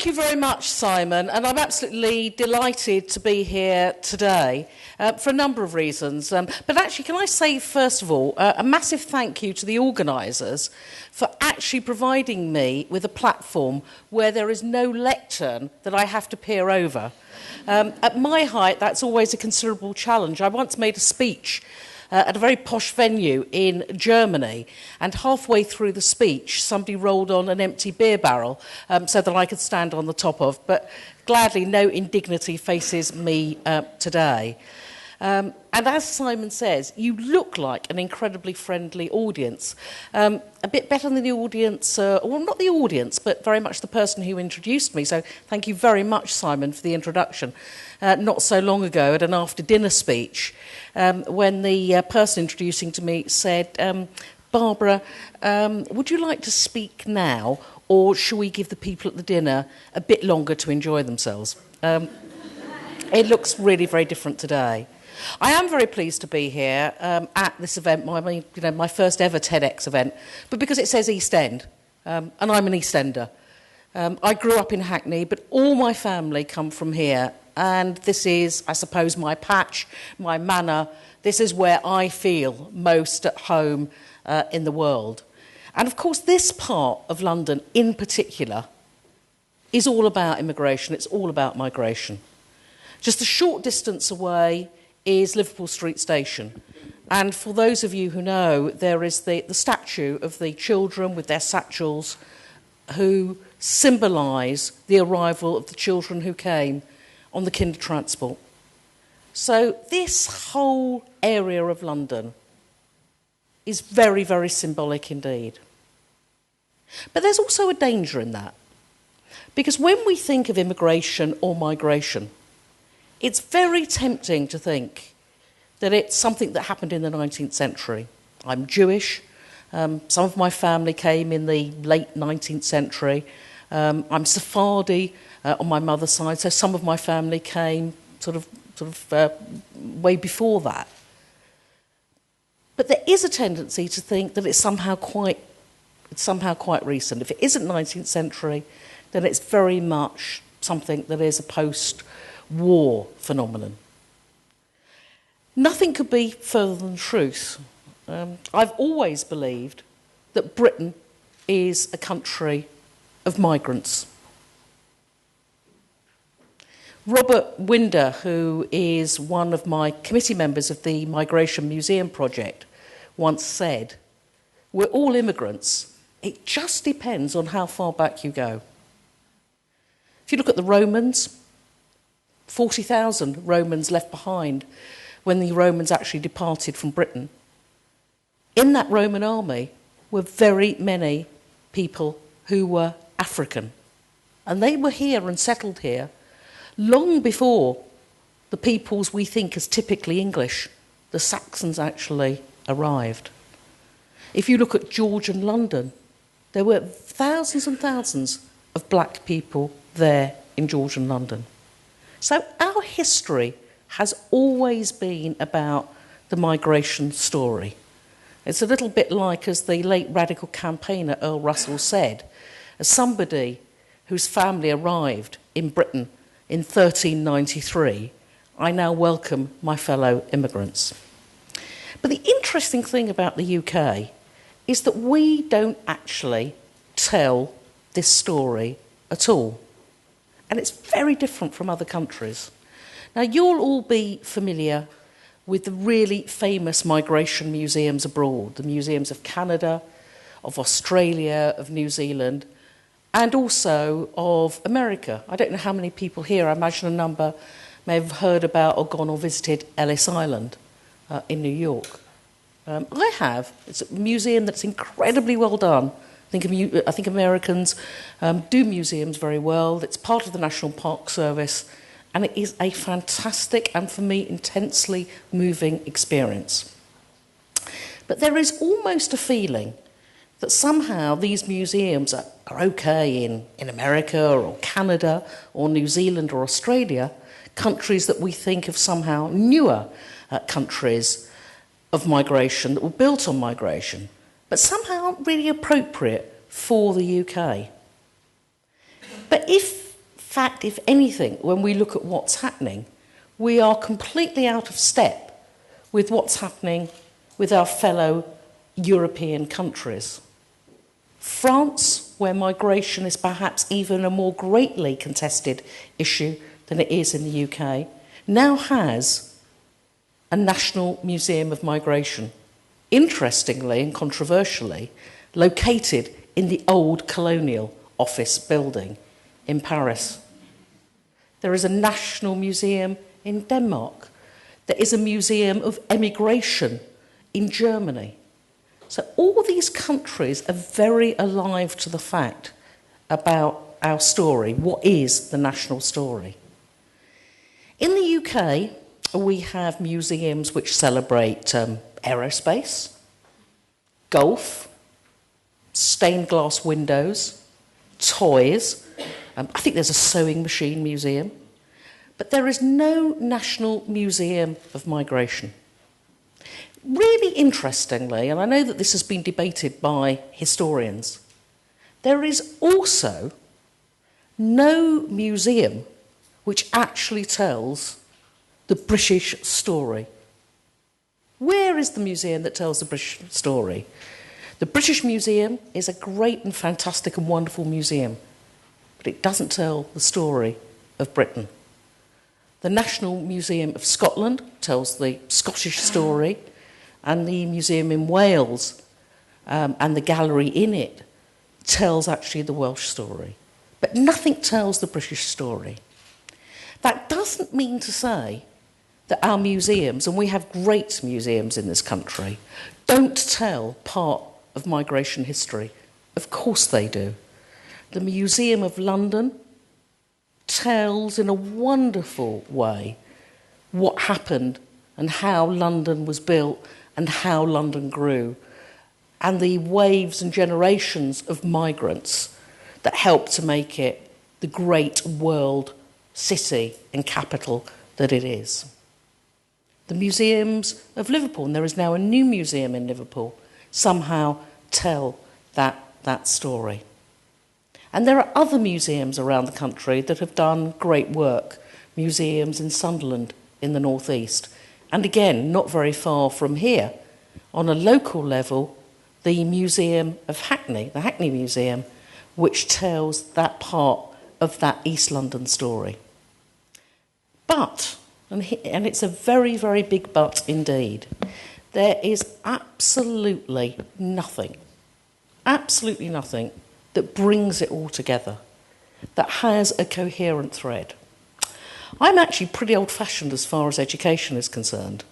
Thank you very much, Simon, and I'm absolutely delighted to be here today for a number of reasons. But actually, can I say, first of all, a massive thank you to the organisers for actually providing me with a platform where there is no lectern that I have to peer over. At my height, that's always a considerable challenge. I once made a speech at a very posh venue in Germany, and halfway through the speech somebody rolled on an empty beer barrel so that I could stand on the top of, but gladly no indignity faces me today. And as Simon says, you look like an incredibly friendly audience, a bit better than the audience, well, not the audience, but very much the person who introduced me. So thank you very much, Simon, for the introduction. Not so long ago at an after-dinner speech, when the person introducing to me said, Barbara, would you like to speak now, or shall we give the people at the dinner a bit longer to enjoy themselves? It looks really very different today. I am very pleased to be here at this event, my first ever TEDx event, but because it says East End, and I'm an East Ender. I grew up in Hackney, but all my family come from here, and this is, I suppose, my patch, my manor. This is where I feel most at home in the world. And of course, this part of London in particular is all about immigration. It's all about migration. Just a short distance away is Liverpool Street Station. And for those of you who know, there is the statue of the children with their satchels who symbolise the arrival of the children who came on the kinder transport. So this whole area of London is very, very symbolic indeed. But there's also a danger in that. Because when we think of immigration or migration, it's very tempting to think that it's something that happened in the 19th century. I'm Jewish. Some of my family came in the late 19th century. I'm Sephardi on my mother's side, so some of my family came sort of way before that. But there is a tendency to think that it's somehow quite recent. If it isn't 19th century, then it's very much something that is a post-war phenomenon. Nothing could be further than the truth. I've always believed that Britain is a country of migrants. Robert Winder, who is one of my committee members of the Migration Museum Project, once said, "We're all immigrants. It just depends on how far back you go." If you look at the Romans, 40,000 Romans left behind when the Romans actually departed from Britain. In that Roman army were very many people who were African. And they were here and settled here long before the peoples we think as typically English, the Saxons, actually arrived. If you look at Georgian London, there were thousands and thousands of black people there in Georgian London. So our history has always been about the migration story. It's a little bit like, as the late radical campaigner Earl Russell said, as somebody whose family arrived in Britain in 1393, I now welcome my fellow immigrants. But the interesting thing about the UK is that we don't actually tell this story at all. And it's very different from other countries. Now, you'll all be familiar with the really famous migration museums abroad, the museums of Canada, of Australia, of New Zealand, and also of America. I don't know how many people here, I imagine a number may have heard about or gone or visited Ellis Island in New York. I have. It's a museum that's incredibly well done. I think Americans do museums very well. It's part of the National Park Service, and it is a fantastic and, for me, intensely moving experience. But there is almost a feeling that somehow these museums are okay in America or Canada or New Zealand or Australia, countries that we think of somehow newer countries of migration that were built on migration, but somehow aren't really appropriate for the UK. But if fact, if anything, when we look at what's happening, we are completely out of step with what's happening with our fellow European countries. France, where migration is perhaps even a more greatly contested issue than it is in the UK, now has a National Museum of Migration, interestingly and controversially, located in the old colonial office building in Paris. There is a National Museum in Denmark. There is a Museum of Emigration in Germany. So all these countries are very alive to the fact about our story. What is the national story? In the UK, we have museums which celebrate aerospace, golf, stained glass windows, toys. I think there's a sewing machine museum. But there is no National Museum of Migration. Really interestingly, and I know that this has been debated by historians, there is also no museum which actually tells the British story. Where is the museum that tells the British story? The British Museum is a great and fantastic and wonderful museum, but it doesn't tell the story of Britain. The National Museum of Scotland tells the Scottish story, and the museum in Wales and the gallery in it tells actually the Welsh story. But nothing tells the British story. That doesn't mean to say that our museums, and we have great museums in this country, don't tell part of migration history. Of course they do. The Museum of London tells in a wonderful way what happened and how London was built and how London grew, and the waves and generations of migrants that helped to make it the great world city and capital that it is. The museums of Liverpool, and there is now a new museum in Liverpool, somehow tell that story. And there are other museums around the country that have done great work, museums in Sunderland in the northeast. And again, not very far from here, on a local level, the Museum of Hackney, the Hackney Museum, which tells that part of that East London story. But, and it's a very, very big but indeed, there is absolutely nothing that brings it all together, that has a coherent thread. I'm actually pretty old-fashioned as far as education is concerned.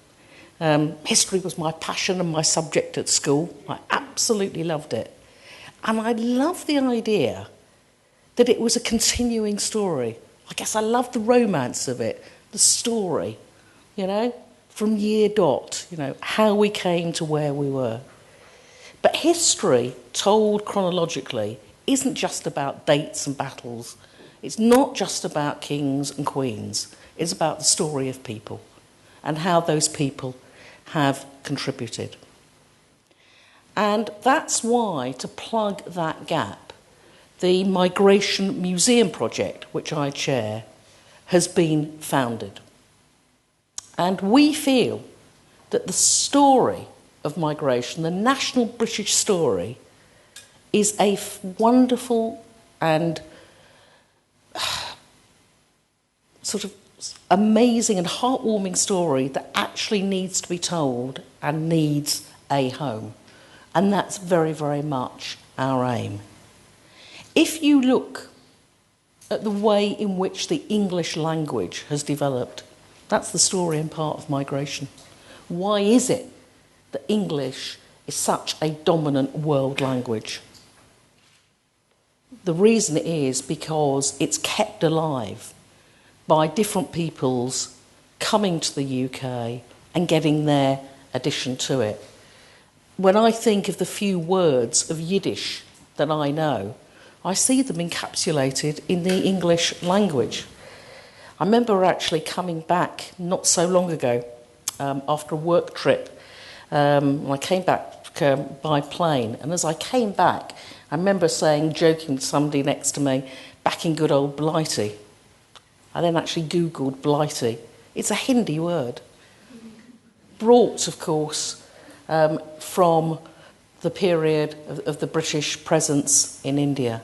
History was my passion and my subject at school. I absolutely loved it. And I love the idea that it was a continuing story. I guess I loved the romance of it, the story, from year dot, how we came to where we were. But history, told chronologically, isn't just about dates and battles. It's not just about kings and queens. It's about the story of people and how those people have contributed. And that's why, to plug that gap, the Migration Museum Project, which I chair, has been founded. And we feel that the story of migration, the national British story, is a wonderful and sort of amazing and heartwarming story that actually needs to be told and needs a home. And that's very, very much our aim. If you look at the way in which the English language has developed, that's the story and part of migration. Why is it that English is such a dominant world language? The reason is because it's kept alive by different peoples coming to the UK and getting their addition to it. When I think of the few words of Yiddish that I know, I see them encapsulated in the English language. I remember actually coming back not so long ago after a work trip. I came back by plane, and as I came back, I remember joking to somebody next to me, back in good old Blighty. I then actually Googled blighty. It's a Hindi word. Brought, of course, from the period of the British presence in India.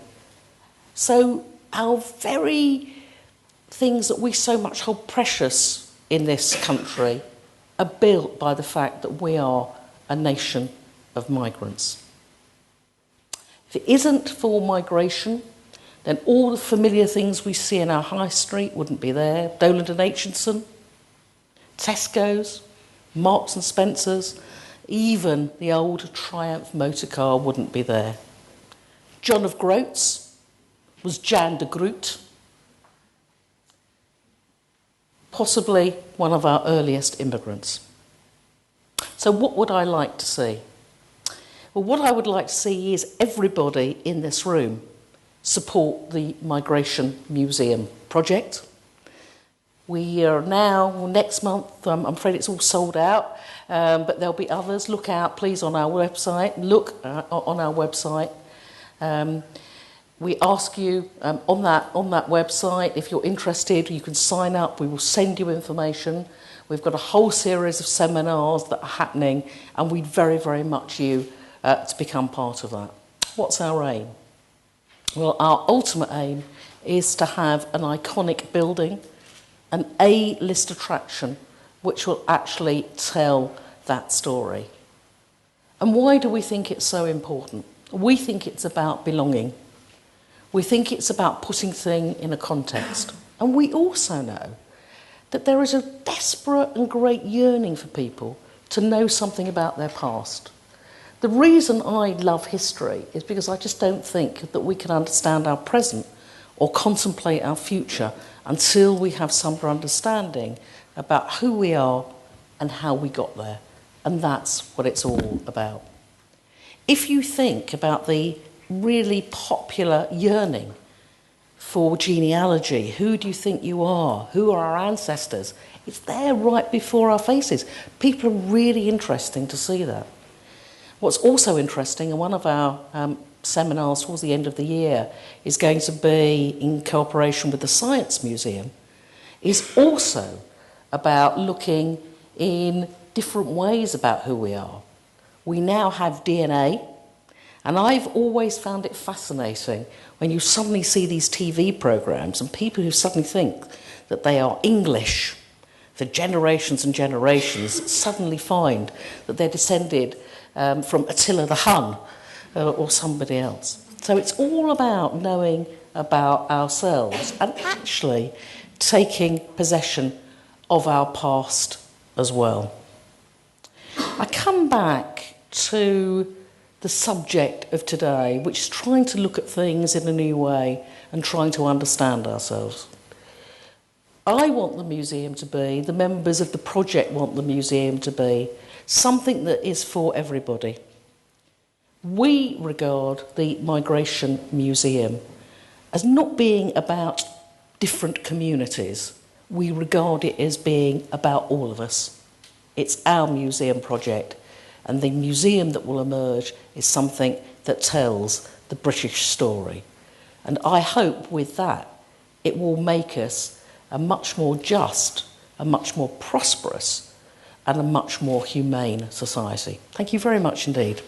So our very things that we so much hold precious in this country are built by the fact that we are a nation of migrants. If it isn't for migration, then all the familiar things we see in our high street wouldn't be there. Doland and Aitchison, Tesco's, Marks and Spencer's, even the old Triumph motor car wouldn't be there. John of Groats was Jan de Groot, possibly one of our earliest immigrants. So what would I like to see? Well, what I would like to see is everybody in this room support the Migration Museum project. We are now, next month, I'm afraid it's all sold out, but there'll be others. Look out, please, on our website. Look on our website. We ask you on that website, if you're interested, you can sign up. We will send you information. We've got a whole series of seminars that are happening, and we'd very, very much you to become part of that. What's our aim? Well, our ultimate aim is to have an iconic building, an A-list attraction, which will actually tell that story. And why do we think it's so important? We think it's about belonging. We think it's about putting things in a context. And we also know that there is a desperate and great yearning for people to know something about their past. The reason I love history is because I just don't think that we can understand our present or contemplate our future until we have some understanding about who we are and how we got there. And that's what it's all about. If you think about the really popular yearning for genealogy, who do you think you are? Who are our ancestors? It's there right before our faces. People are really interesting to see that. What's also interesting, and one of our seminars towards the end of the year is going to be in cooperation with the Science Museum, is also about looking in different ways about who we are. We now have DNA, and I've always found it fascinating when you suddenly see these TV programs and people who suddenly think that they are English for generations and generations suddenly find that they're descended from Attila the Hun or somebody else. So it's all about knowing about ourselves and actually taking possession of our past as well. I come back to the subject of today, which is trying to look at things in a new way and trying to understand ourselves. I want the museum to be, the members of the project want the museum to be, something that is for everybody. We regard the Migration Museum as not being about different communities. We regard it as being about all of us. It's our museum project, and the museum that will emerge is something that tells the British story. And I hope with that it will make us a much more just, a much more prosperous, and a much more humane society. Thank you very much indeed.